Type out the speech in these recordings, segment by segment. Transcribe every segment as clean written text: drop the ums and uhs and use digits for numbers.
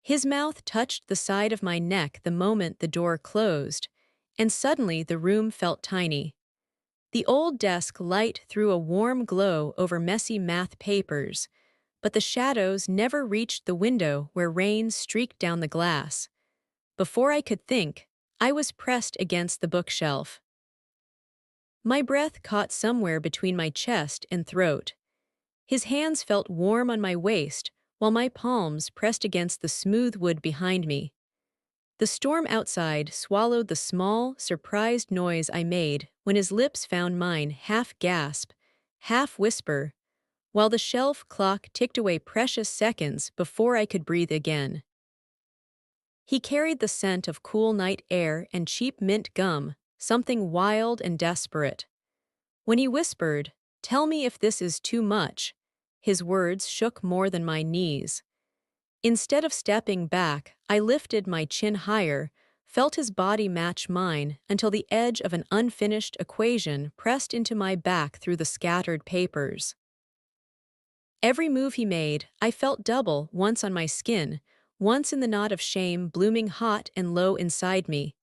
His mouth touched the side of my neck the moment the door closed, and suddenly the room felt tiny. The old desk light threw a warm glow over messy math papers, but the shadows never reached the window where rain streaked down the glass. Before I could think, I was pressed against the bookshelf. My breath caught somewhere between my chest and throat. His hands felt warm on my waist, while my palms pressed against the smooth wood behind me. The storm outside swallowed the small, surprised noise I made when his lips found mine, half gasp, half whisper, while the shelf clock ticked away precious seconds before I could breathe again. He carried the scent of cool night air and cheap mint gum, something wild and desperate. When he whispered, "Tell me if this is too much," his words shook more than my knees. Instead of stepping back, I lifted my chin higher, felt his body match mine until the edge of an unfinished equation pressed into my back through the scattered papers. Every move he made, I felt double, once on my skin, once in the knot of shame blooming hot and low inside me.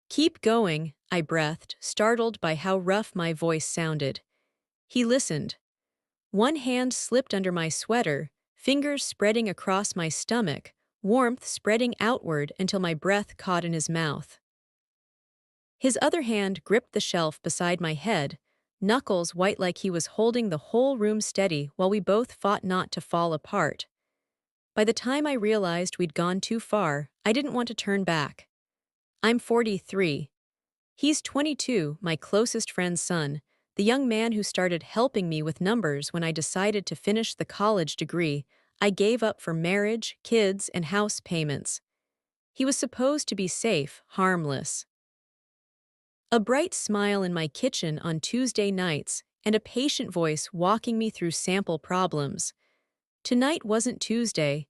"Keep going," I breathed, startled by how rough my voice sounded. He listened. One hand slipped under my sweater, fingers spreading across my stomach, warmth spreading outward until my breath caught in his mouth. His other hand gripped the shelf beside my head, knuckles white like he was holding the whole room steady while we both fought not to fall apart. By the time I realized we'd gone too far, I didn't want to turn back. I'm 43. He's 22, my closest friend's son, the young man who started helping me with numbers when I decided to finish the college degree I gave up for marriage, kids, and house payments. He was supposed to be safe, harmless. A bright smile in my kitchen on Tuesday nights, and a patient voice walking me through sample problems. Tonight wasn't Tuesday.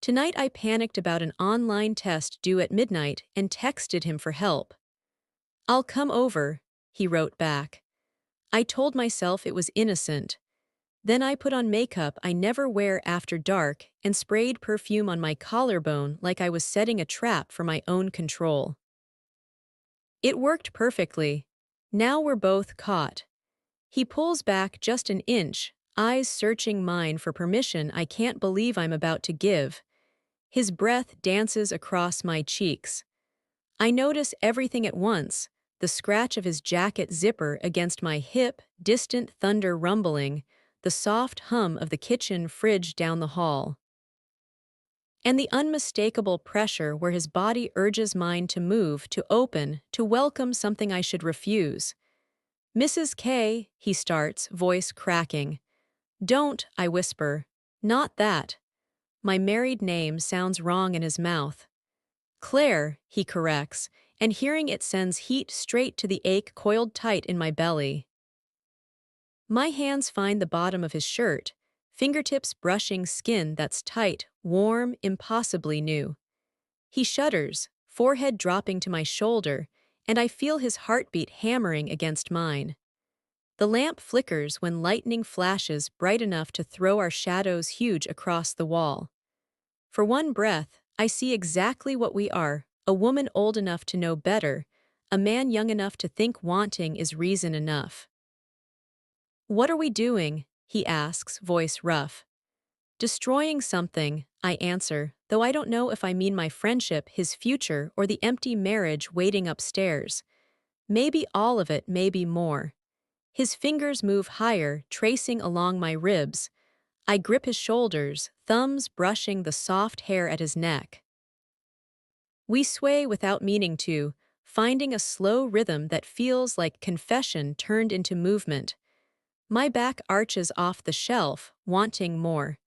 Tonight I panicked about an online test due at midnight and texted him for help. "I'll come over," he wrote back. I told myself it was innocent. Then I put on makeup I never wear after dark and sprayed perfume on my collarbone like I was setting a trap for my own control. It worked perfectly. Now we're both caught. He pulls back just an inch, eyes searching mine for permission I can't believe I'm about to give. His breath dances across my cheeks. I notice everything at once: the scratch of his jacket zipper against my hip, distant thunder rumbling, the soft hum of the kitchen fridge down the hall, and the unmistakable pressure where his body urges mine to move, to open, to welcome something I should refuse. "Mrs. K," he starts, voice cracking. "Don't," I whisper. "Not that." My married name sounds wrong in his mouth. "Claire," he corrects, and hearing it sends heat straight to the ache coiled tight in my belly. My hands find the bottom of his shirt, fingertips brushing skin that's tight, warm, impossibly new. He shudders, forehead dropping to my shoulder, and I feel his heartbeat hammering against mine. The lamp flickers when lightning flashes bright enough to throw our shadows huge across the wall. For one breath, I see exactly what we are: a woman old enough to know better, a man young enough to think wanting is reason enough. "What are we doing?" he asks, voice rough. "Destroying something," I answer, though I don't know if I mean my friendship, his future, or the empty marriage waiting upstairs. Maybe all of it, maybe more. His fingers move higher, tracing along my ribs. I grip his shoulders, thumbs brushing the soft hair at his neck. We sway without meaning to, finding a slow rhythm that feels like confession turned into movement. My back arches off the shelf, wanting more.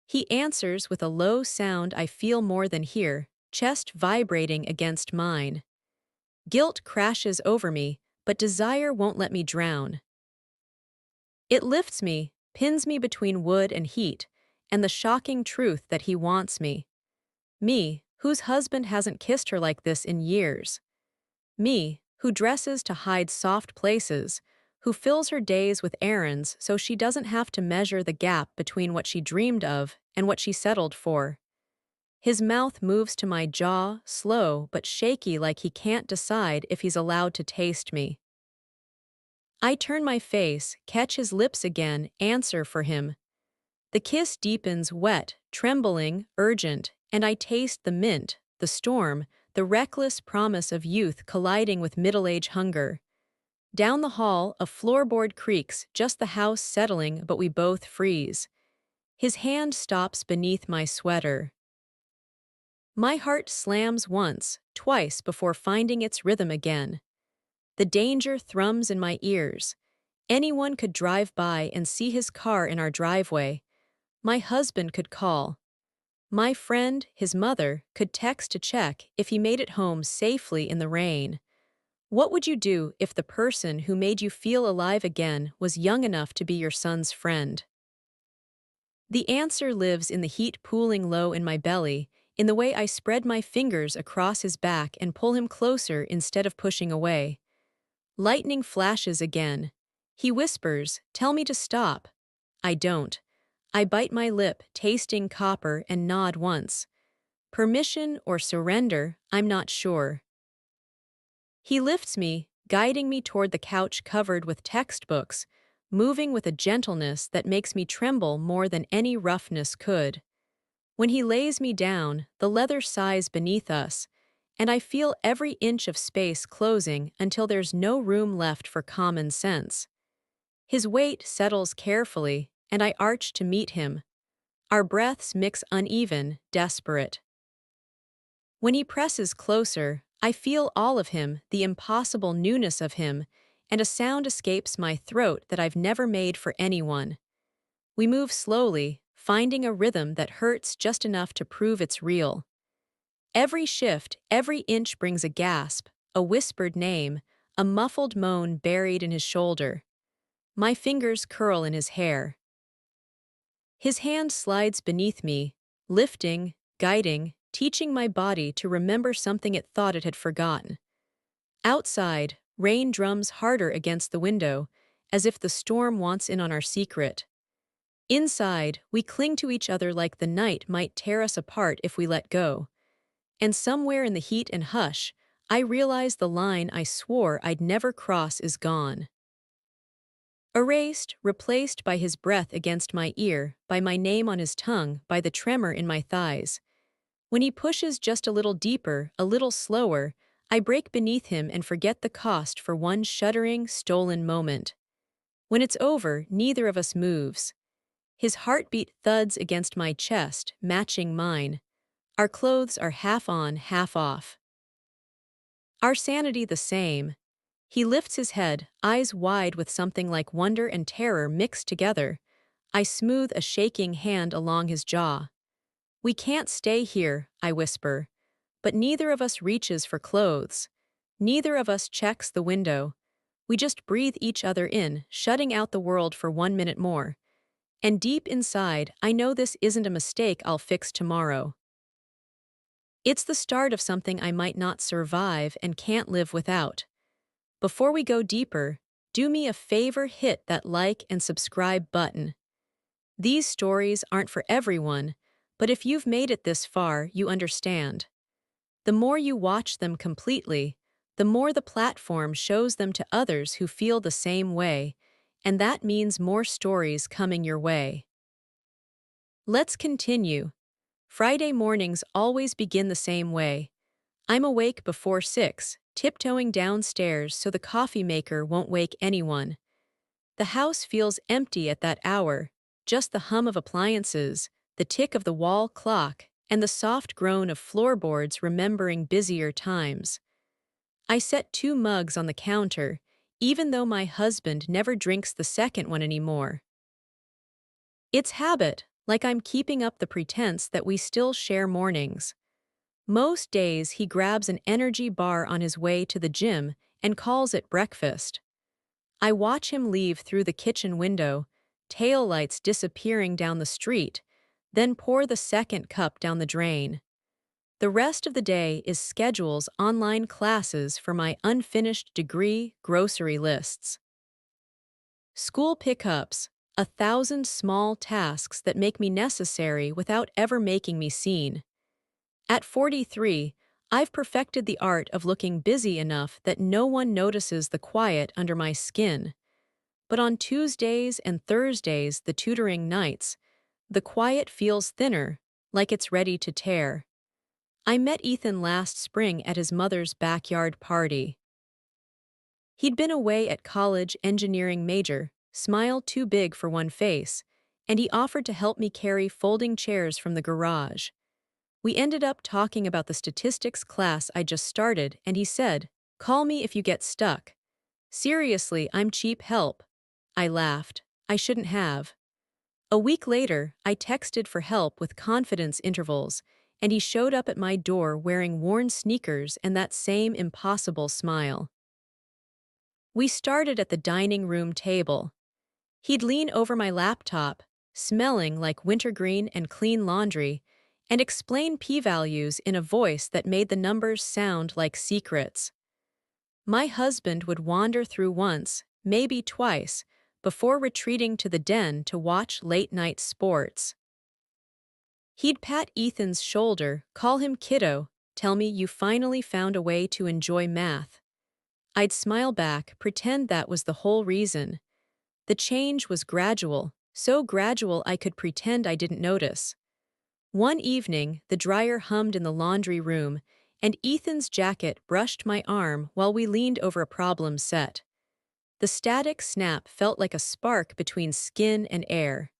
He answers with a low sound I feel more than hear, chest vibrating against mine. Guilt crashes over me, but desire won't let me drown. It lifts me, pins me between wood and heat, and the shocking truth that he wants me. Me, whose husband hasn't kissed her like this in years. Me, who dresses to hide soft places, who fills her days with errands so she doesn't have to measure the gap between what she dreamed of and what she settled for. His mouth moves to my jaw, slow but shaky like he can't decide if he's allowed to taste me. I turn my face, catch his lips again, answer for him. The kiss deepens wet, trembling, urgent, and I taste the mint, the storm, the reckless promise of youth colliding with middle-age hunger. Down the hall, a floorboard creaks, just the house settling, but we both freeze. His hand stops beneath my sweater. My heart slams once, twice before finding its rhythm again. The danger thrums in my ears. Anyone could drive by and see his car in our driveway. My husband could call. My friend, his mother, could text to check if he made it home safely in the rain. What would you do if the person who made you feel alive again was young enough to be your son's friend? The answer lives in the heat pooling low in my belly, in the way I spread my fingers across his back and pull him closer instead of pushing away. Lightning flashes again. He whispers, "Tell me to stop." I don't. I bite my lip, tasting copper, and nod once. Permission or surrender, I'm not sure. He lifts me, guiding me toward the couch covered with textbooks, moving with a gentleness that makes me tremble more than any roughness could. When he lays me down, the leather sighs beneath us, and I feel every inch of space closing until there's no room left for common sense. His weight settles carefully, and I arch to meet him. Our breaths mix uneven, desperate. When he presses closer, I feel all of him, the impossible newness of him, and a sound escapes my throat that I've never made for anyone. We move slowly, finding a rhythm that hurts just enough to prove it's real. Every shift, every inch brings a gasp, a whispered name, a muffled moan buried in his shoulder. My fingers curl in his hair. His hand slides beneath me, lifting, guiding, teaching my body to remember something it thought it had forgotten. Outside, rain drums harder against the window, as if the storm wants in on our secret. Inside, we cling to each other like the night might tear us apart if we let go. And somewhere in the heat and hush, I realize the line I swore I'd never cross is gone. Erased, replaced by his breath against my ear, by my name on his tongue, by the tremor in my thighs. When he pushes just a little deeper, a little slower, I break beneath him and forget the cost for one shuddering, stolen moment. When it's over, neither of us moves. His heartbeat thuds against my chest, matching mine. Our clothes are half on, half off. Our sanity the same. He lifts his head, eyes wide with something like wonder and terror mixed together. I smooth a shaking hand along his jaw. "We can't stay here," I whisper. But neither of us reaches for clothes. Neither of us checks the window. We just breathe each other in, shutting out the world for 1 minute more. And deep inside, I know this isn't a mistake I'll fix tomorrow. It's the start of something I might not survive and can't live without. Before we go deeper, do me a favor, hit that like and subscribe button. These stories aren't for everyone, but if you've made it this far, you understand. The more you watch them completely, the more the platform shows them to others who feel the same way, and that means more stories coming your way. Let's continue. Friday mornings always begin the same way. I'm awake before 6, tiptoeing downstairs so the coffee maker won't wake anyone. The house feels empty at that hour, just the hum of appliances, the tick of the wall clock, and the soft groan of floorboards remembering busier times. I set 2 mugs on the counter, even though my husband never drinks the second one anymore. It's habit, like I'm keeping up the pretense that we still share mornings. Most days he grabs an energy bar on his way to the gym and calls it breakfast. I watch him leave through the kitchen window, taillights disappearing down the street, then pour the second cup down the drain. The rest of the day is schedules, online classes for my unfinished degree, grocery lists. School pickups, 1,000 small tasks that make me necessary without ever making me seen. At 43, I've perfected the art of looking busy enough that no one notices the quiet under my skin. But on Tuesdays and Thursdays, the tutoring nights, the quiet feels thinner, like it's ready to tear. I met Ethan last spring at his mother's backyard party. He'd been away at college engineering major, smile too big for one face, and he offered to help me carry folding chairs from the garage. We ended up talking about the statistics class I just started, and he said, "Call me if you get stuck." Seriously, I'm cheap help. I laughed. I shouldn't have. A week later, I texted for help with confidence intervals, and he showed up at my door wearing worn sneakers and that same impossible smile. We started at the dining room table. He'd lean over my laptop, smelling like wintergreen and clean laundry, and explain p-values in a voice that made the numbers sound like secrets. My husband would wander through once, maybe twice, before retreating to the den to watch late-night sports. He'd pat Ethan's shoulder, call him kiddo, tell me you finally found a way to enjoy math. I'd smile back, pretend that was the whole reason. The change was gradual, so gradual I could pretend I didn't notice. One evening, the dryer hummed in the laundry room, and Ethan's jacket brushed my arm while we leaned over a problem set. The static snap felt like a spark between skin and air.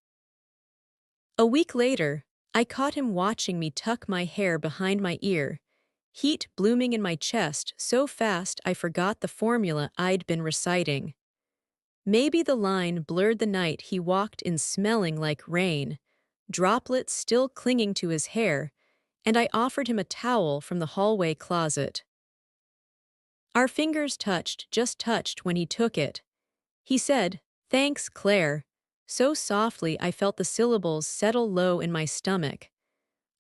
A week later, I caught him watching me tuck my hair behind my ear, heat blooming in my chest so fast I forgot the formula I'd been reciting. Maybe the line blurred the night he walked in smelling like rain, droplets still clinging to his hair, and I offered him a towel from the hallway closet. Our fingers touched, just touched when he took it. He said, "Thanks, Claire," so softly I felt the syllables settle low in my stomach.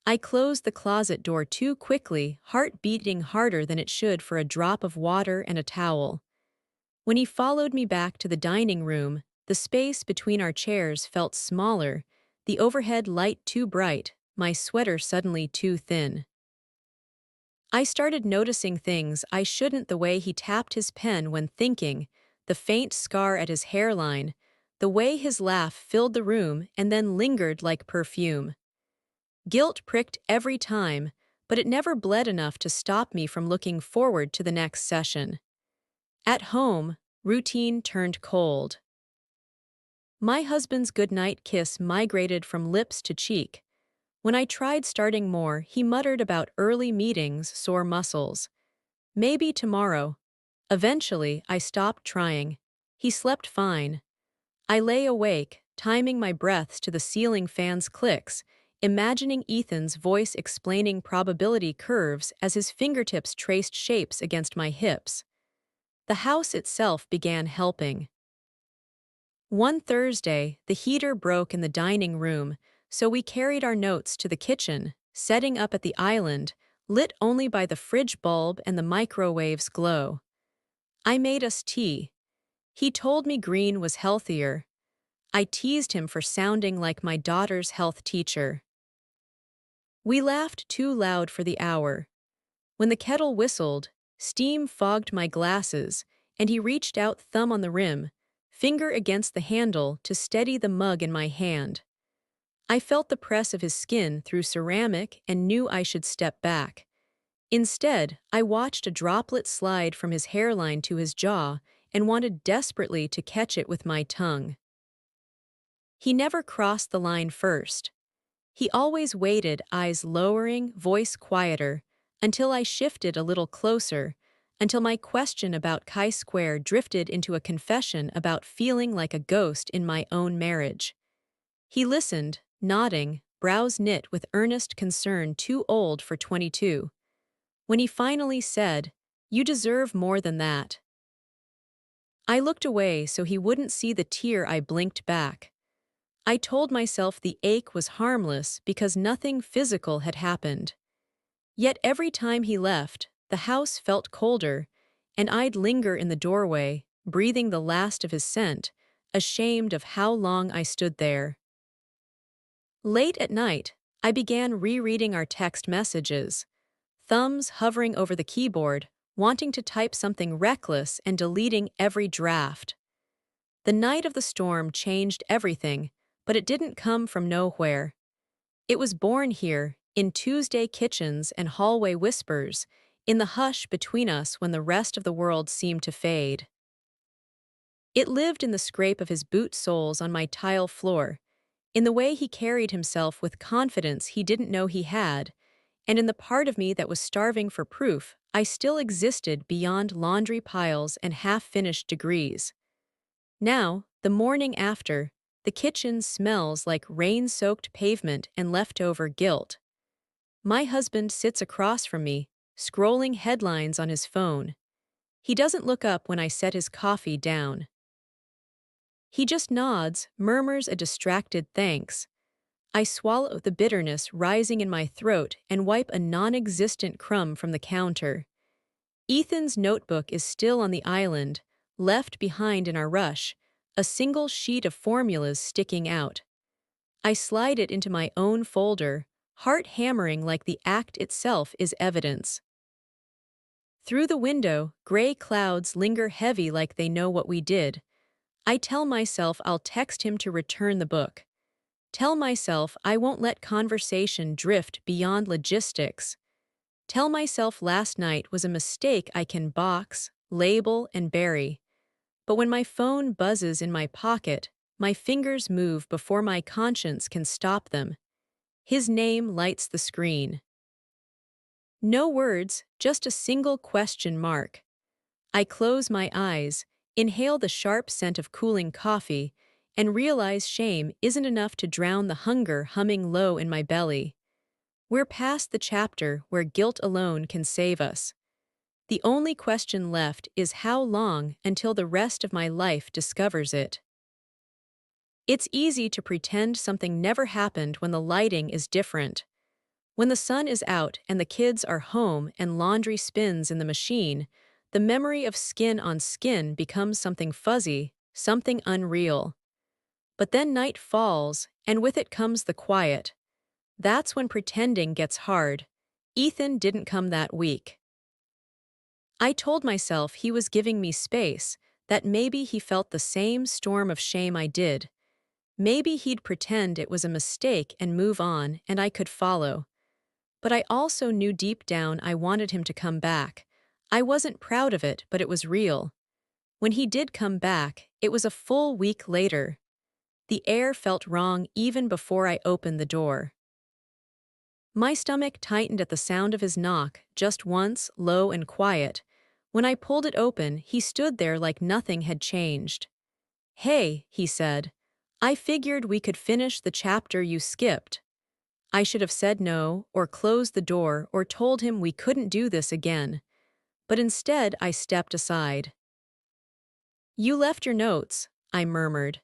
I closed the closet door too quickly, heart beating harder than it should for a drop of water and a towel. When he followed me back to the dining room, the space between our chairs felt smaller, the overhead light too bright, my sweater suddenly too thin. I started noticing things I shouldn't, the way he tapped his pen when thinking, the faint scar at his hairline, the way his laugh filled the room and then lingered like perfume. Guilt pricked every time, but it never bled enough to stop me from looking forward to the next session. At home, routine turned cold. My husband's goodnight kiss migrated from lips to cheek. When I tried starting more, he muttered about early meetings, sore muscles. Maybe tomorrow. Eventually, I stopped trying. He slept fine. I lay awake, timing my breaths to the ceiling fan's clicks, imagining Ethan's voice explaining probability curves as his fingertips traced shapes against my hips. The house itself began helping. One Thursday, the heater broke in the dining room, so we carried our notes to the kitchen, setting up at the island, lit only by the fridge bulb and the microwave's glow. I made us tea. He told me green was healthier. I teased him for sounding like my daughter's health teacher. We laughed too loud for the hour. When the kettle whistled, steam fogged my glasses, and he reached out, thumb on the rim, finger against the handle to steady the mug in my hand. I felt the press of his skin through ceramic and knew I should step back. Instead, I watched a droplet slide from his hairline to his jaw and wanted desperately to catch it with my tongue. He never crossed the line first. He always waited, eyes lowering, voice quieter, until I shifted a little closer, until my question about chi-square drifted into a confession about feeling like a ghost in my own marriage. He listened, nodding, brows knit with earnest concern too old for 22. When he finally said, "You deserve more than that," I looked away so he wouldn't see the tear I blinked back. I told myself the ache was harmless because nothing physical had happened. Yet every time he left, the house felt colder, and I'd linger in the doorway, breathing the last of his scent, ashamed of how long I stood there. Late at night, I began rereading our text messages, thumbs hovering over the keyboard, wanting to type something reckless and deleting every draft. The night of the storm changed everything, but it didn't come from nowhere. It was born here, in Tuesday kitchens and hallway whispers, in the hush between us when the rest of the world seemed to fade. It lived in the scrape of his boot soles on my tile floor, in the way he carried himself with confidence he didn't know he had, and in the part of me that was starving for proof I still existed beyond laundry piles and half-finished degrees. Now, the morning after, the kitchen smells like rain-soaked pavement and leftover guilt. My husband sits across from me, scrolling headlines on his phone. He doesn't look up when I set his coffee down. He just nods, murmurs a distracted thanks. I swallow the bitterness rising in my throat and wipe a non-existent crumb from the counter. Ethan's notebook is still on the island, left behind in our rush, a single sheet of formulas sticking out. I slide it into my own folder, heart hammering like the act itself is evidence. Through the window, gray clouds linger heavy like they know what we did. I tell myself I'll text him to return the book. Tell myself I won't let conversation drift beyond logistics. Tell myself last night was a mistake I can box, label, and bury. But when my phone buzzes in my pocket, my fingers move before my conscience can stop them. His name lights the screen. No words, just a single question mark. I close my eyes, inhale the sharp scent of cooling coffee, and realize shame isn't enough to drown the hunger humming low in my belly. We're past the chapter where guilt alone can save us. The only question left is how long until the rest of my life discovers it. It's easy to pretend something never happened when the lighting is different. When the sun is out and the kids are home and laundry spins in the machine, the memory of skin on skin becomes something fuzzy, something unreal. But then night falls, and with it comes the quiet. That's when pretending gets hard. Ethan didn't come that week. I told myself he was giving me space, that maybe he felt the same storm of shame I did. Maybe he'd pretend it was a mistake and move on, and I could follow. But I also knew deep down I wanted him to come back. I wasn't proud of it, but it was real. When he did come back, it was a full week later. The air felt wrong even before I opened the door. My stomach tightened at the sound of his knock, just once, low and quiet. When I pulled it open, he stood there like nothing had changed. "Hey," he said. "I figured we could finish the chapter you skipped." I should have said no, or closed the door, or told him we couldn't do this again. But instead, I stepped aside. "You left your notes," I murmured.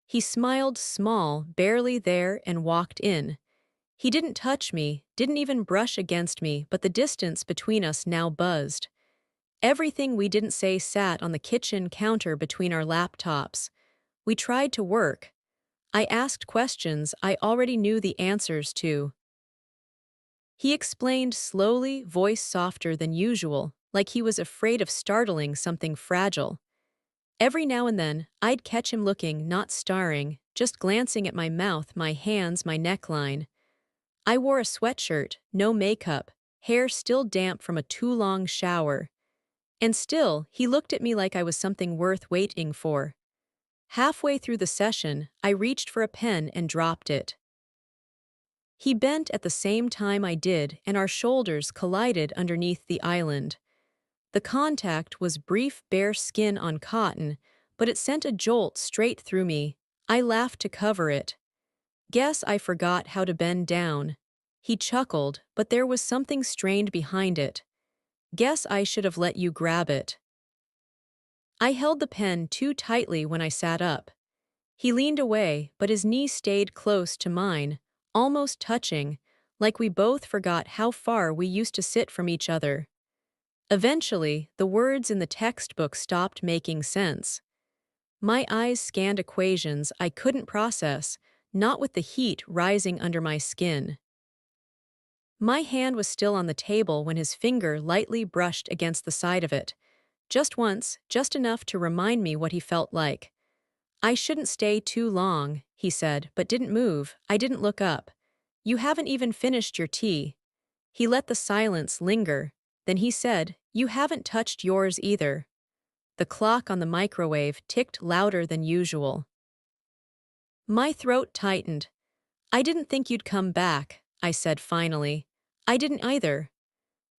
He smiled small, barely there, and walked in. He didn't touch me, didn't even brush against me, but the distance between us now buzzed. Everything we didn't say sat on the kitchen counter between our laptops. We tried to work. I asked questions I already knew the answers to. He explained slowly, voice softer than usual, like he was afraid of startling something fragile. Every now and then, I'd catch him looking, not staring, just glancing at my mouth, my hands, my neckline. I wore a sweatshirt, no makeup, hair still damp from a too-long shower. And still, he looked at me like I was something worth waiting for. Halfway through the session, I reached for a pen and dropped it. He bent at the same time I did, and our shoulders collided underneath the island. The contact was brief, bare skin on cotton, but it sent a jolt straight through me. I laughed to cover it. "Guess I forgot how to bend down." He chuckled, but there was something strained behind it. "Guess I should have let you grab it." I held the pen too tightly when I sat up. He leaned away, but his knee stayed close to mine, almost touching, like we both forgot how far we used to sit from each other. Eventually, the words in the textbook stopped making sense. My eyes scanned equations I couldn't process, not with the heat rising under my skin. My hand was still on the table when his finger lightly brushed against the side of it. Just once, just enough to remind me what he felt like. I shouldn't stay too long, he said, but didn't move. I didn't look up. You haven't even finished your tea. He let the silence linger. Then he said, you haven't touched yours either. The clock on the microwave ticked louder than usual. My throat tightened. I didn't think you'd come back, I said finally. I didn't either.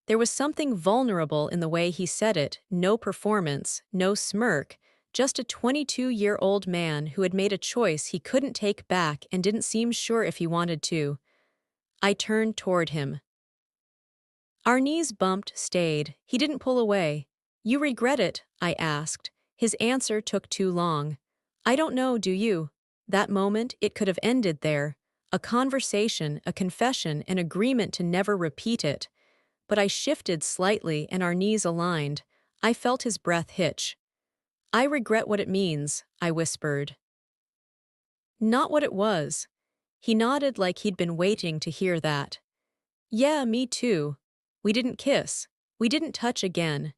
There was something vulnerable in the way he said it, no performance, no smirk, just a 22-year-old man who had made a choice he couldn't take back and didn't seem sure if he wanted to. I turned toward him. Our knees bumped, stayed. He didn't pull away. You regret it? I asked. His answer took too long. I don't know, do you? That moment, it could have ended there. A conversation, a confession, an agreement to never repeat it. But I shifted slightly and our knees aligned. I felt his breath hitch. I regret what it means, I whispered. Not what it was. He nodded like he'd been waiting to hear that. Yeah, me too. We didn't kiss. We didn't touch again.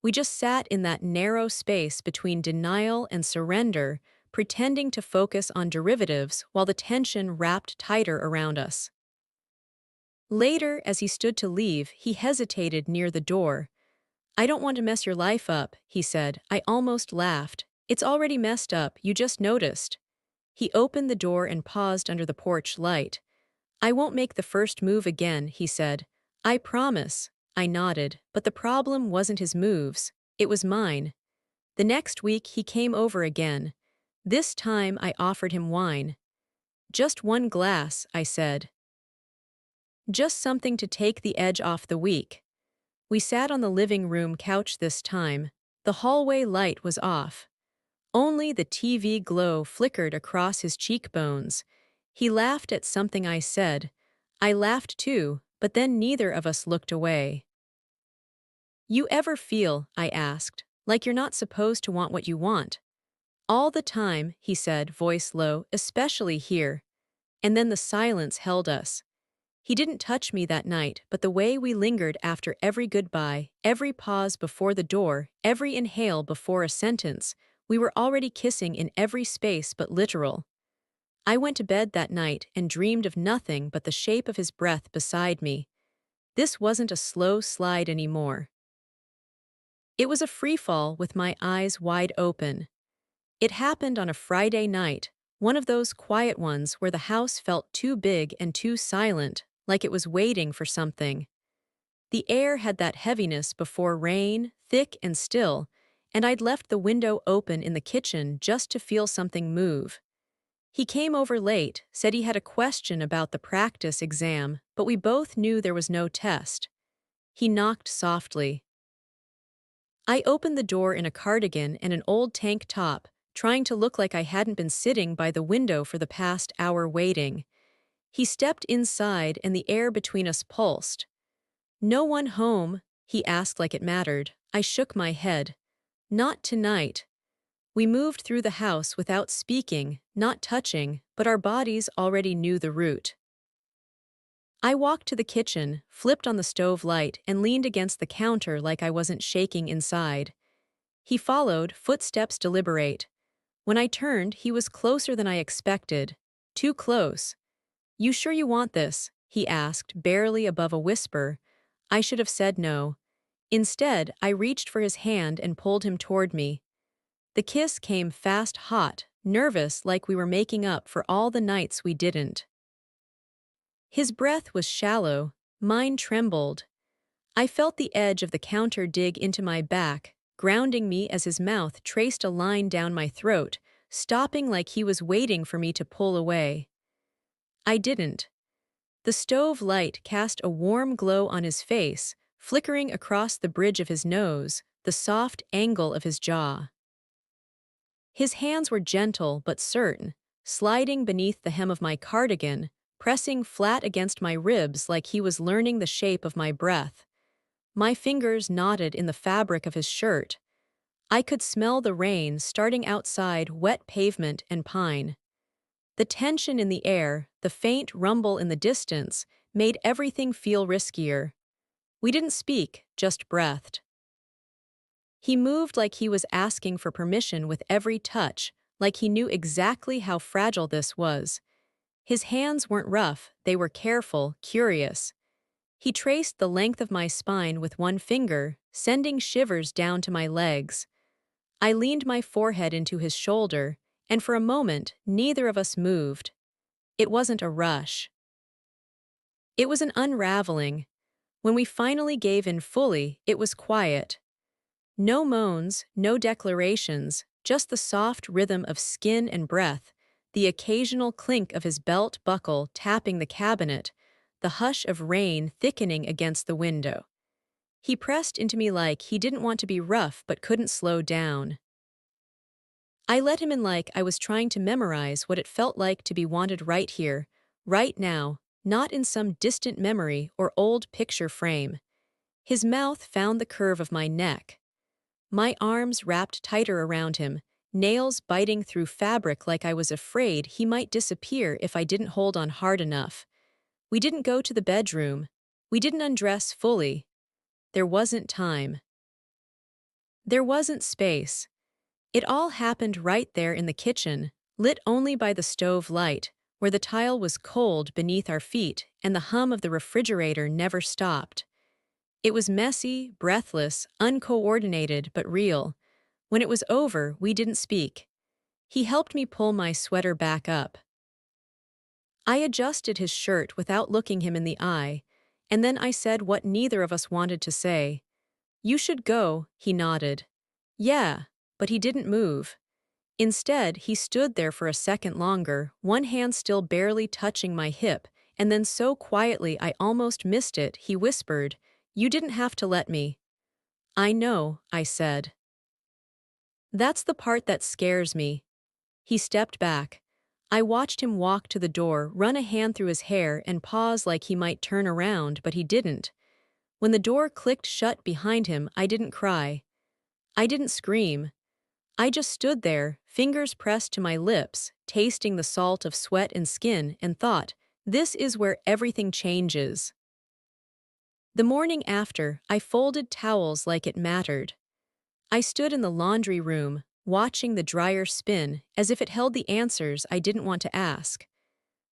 We just sat in that narrow space between denial and surrender, pretending to focus on derivatives while the tension wrapped tighter around us. Later, as he stood to leave, he hesitated near the door. I don't want to mess your life up, he said. I almost laughed. It's already messed up, you just noticed. He opened the door and paused under the porch light. I won't make the first move again, he said. I promise. I nodded, but the problem wasn't his moves. It was mine. The next week he came over again. This time I offered him wine. Just one glass, I said. Just something to take the edge off the week. We sat on the living room couch this time. The hallway light was off. Only the TV glow flickered across his cheekbones. He laughed at something I said. I laughed too, but then neither of us looked away. You ever feel, I asked, like you're not supposed to want what you want? All the time, he said, voice low, especially here. And then the silence held us. He didn't touch me that night, but the way we lingered after every goodbye, every pause before the door, every inhale before a sentence, we were already kissing in every space but literal. I went to bed that night and dreamed of nothing but the shape of his breath beside me. This wasn't a slow slide anymore. It was a freefall with my eyes wide open. It happened on a Friday night, one of those quiet ones where the house felt too big and too silent, like it was waiting for something. The air had that heaviness before rain, thick and still, and I'd left the window open in the kitchen just to feel something move. He came over late, said he had a question about the practice exam, but we both knew there was no test. He knocked softly. I opened the door in a cardigan and an old tank top, trying to look like I hadn't been sitting by the window for the past hour waiting. He stepped inside and the air between us pulsed. No one home? He asked like it mattered. I shook my head. Not tonight. We moved through the house without speaking, not touching, but our bodies already knew the route. I walked to the kitchen, flipped on the stove light, and leaned against the counter like I wasn't shaking inside. He followed, footsteps deliberate. When I turned, he was closer than I expected. Too close. You sure you want this? He asked, barely above a whisper. I should have said no. Instead, I reached for his hand and pulled him toward me. The kiss came fast, hot, nervous like we were making up for all the nights we didn't. His breath was shallow, mine trembled. I felt the edge of the counter dig into my back, grounding me as his mouth traced a line down my throat, stopping like he was waiting for me to pull away. I didn't. The stove light cast a warm glow on his face, flickering across the bridge of his nose, the soft angle of his jaw. His hands were gentle but certain, sliding beneath the hem of my cardigan, pressing flat against my ribs like he was learning the shape of my breath. My fingers knotted in the fabric of his shirt. I could smell the rain starting outside, wet pavement and pine. The tension in the air, the faint rumble in the distance, made everything feel riskier. We didn't speak, just breathed. He moved like he was asking for permission with every touch, like he knew exactly how fragile this was. His hands weren't rough, they were careful, curious. He traced the length of my spine with one finger, sending shivers down to my legs. I leaned my forehead into his shoulder, and for a moment, neither of us moved. It wasn't a rush. It was an unraveling. When we finally gave in fully, it was quiet. No moans, no declarations, just the soft rhythm of skin and breath, the occasional clink of his belt buckle tapping the cabinet, the hush of rain thickening against the window. He pressed into me like he didn't want to be rough but couldn't slow down. I let him in like I was trying to memorize what it felt like to be wanted right here, right now, not in some distant memory or old picture frame. His mouth found the curve of my neck. My arms wrapped tighter around him, nails biting through fabric like I was afraid he might disappear if I didn't hold on hard enough. We didn't go to the bedroom. We didn't undress fully. There wasn't time. There wasn't space. It all happened right there in the kitchen, lit only by the stove light, where the tile was cold beneath our feet and the hum of the refrigerator never stopped. It was messy, breathless, uncoordinated, but real. When it was over, we didn't speak. He helped me pull my sweater back up. I adjusted his shirt without looking him in the eye, and then I said what neither of us wanted to say. "You should go," he nodded. "Yeah," but he didn't move. Instead, he stood there for a second longer, one hand still barely touching my hip, and then so quietly I almost missed it, he whispered, "You didn't have to let me." "I know," I said. "That's the part that scares me." He stepped back. I watched him walk to the door, run a hand through his hair, and pause like he might turn around, but he didn't. When the door clicked shut behind him, I didn't cry. I didn't scream. I just stood there, fingers pressed to my lips, tasting the salt of sweat and skin, and thought, this is where everything changes. The morning after, I folded towels like it mattered. I stood in the laundry room, watching the dryer spin as if it held the answers I didn't want to ask.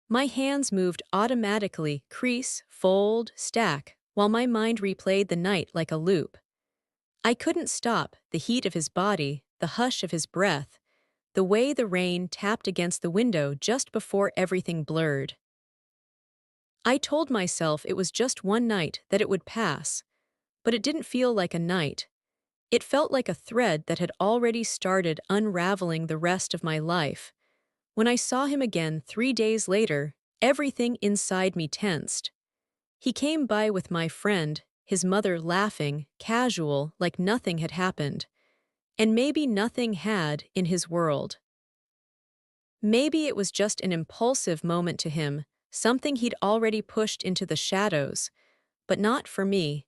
My hands moved automatically, crease, fold, stack, while my mind replayed the night like a loop. I couldn't stop the heat of his body, the hush of his breath, the way the rain tapped against the window just before everything blurred. I told myself it was just one night, that it would pass, but it didn't feel like a night. It felt like a thread that had already started unraveling the rest of my life. When I saw him again 3 days later, everything inside me tensed. He came by with my friend, his mother laughing, casual, like nothing had happened. And maybe nothing had in his world. Maybe it was just an impulsive moment to him, something he'd already pushed into the shadows, but not for me.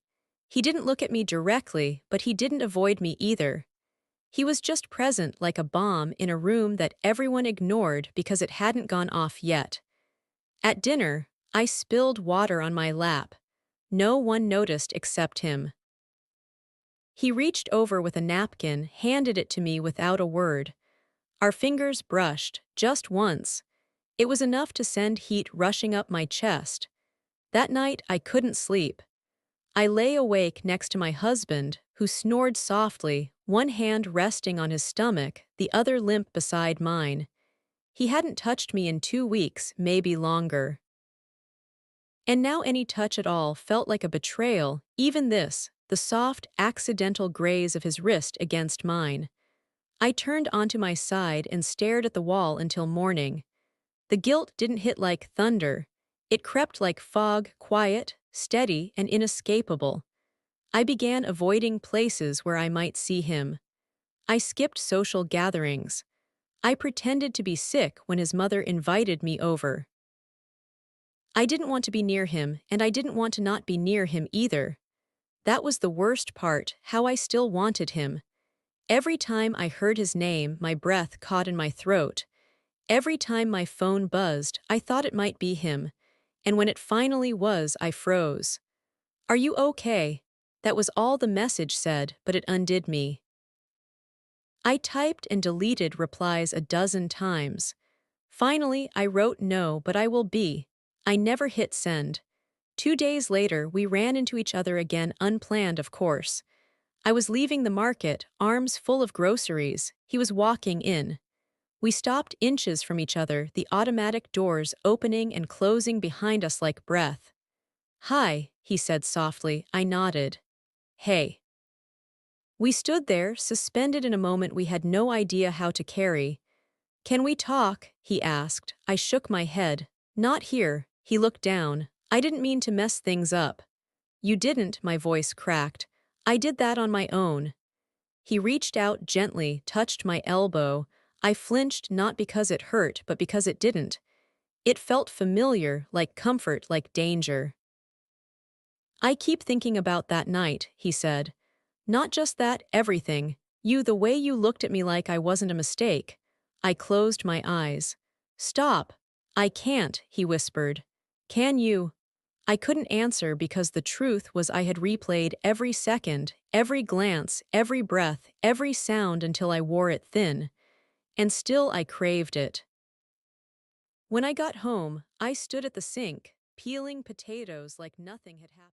He didn't look at me directly, but he didn't avoid me either. He was just present like a bomb in a room that everyone ignored because it hadn't gone off yet. At dinner, I spilled water on my lap. No one noticed except him. He reached over with a napkin, handed it to me without a word. Our fingers brushed, just once. It was enough to send heat rushing up my chest. That night, I couldn't sleep. I lay awake next to my husband, who snored softly, one hand resting on his stomach, the other limp beside mine. He hadn't touched me in 2 weeks, maybe longer. And now any touch at all felt like a betrayal, even this, the soft, accidental graze of his wrist against mine. I turned onto my side and stared at the wall until morning. The guilt didn't hit like thunder. It crept like fog, quiet, steady, and inescapable. I began avoiding places where I might see him. I skipped social gatherings. I pretended to be sick when his mother invited me over. I didn't want to be near him, and I didn't want to not be near him either. That was the worst part, how I still wanted him. Every time I heard his name, my breath caught in my throat. Every time my phone buzzed, I thought it might be him. And when it finally was, I froze. Are you okay? That was all the message said, but it undid me. I typed and deleted replies a dozen times. Finally, I wrote no, but I will be. I never hit send. 2 days later, we ran into each other again, unplanned, of course. I was leaving the market, arms full of groceries. He was walking in. We stopped inches from each other, the automatic doors opening and closing behind us like breath. Hi, he said softly. I nodded. Hey. We stood there, suspended in a moment we had no idea how to carry. Can we talk? He asked. I shook my head. Not here. He looked down. I didn't mean to mess things up. You didn't, my voice cracked. I did that on my own. He reached out gently, touched my elbow. I flinched not because it hurt, but because it didn't. It felt familiar, like comfort, like danger. I keep thinking about that night, he said. Not just that, everything. You, the way you looked at me like I wasn't a mistake. I closed my eyes. Stop. I can't, he whispered. Can you? I couldn't answer because the truth was I had replayed every second, every glance, every breath, every sound until I wore it thin. And still I craved it. When I got home, I stood at the sink, peeling potatoes like nothing had happened.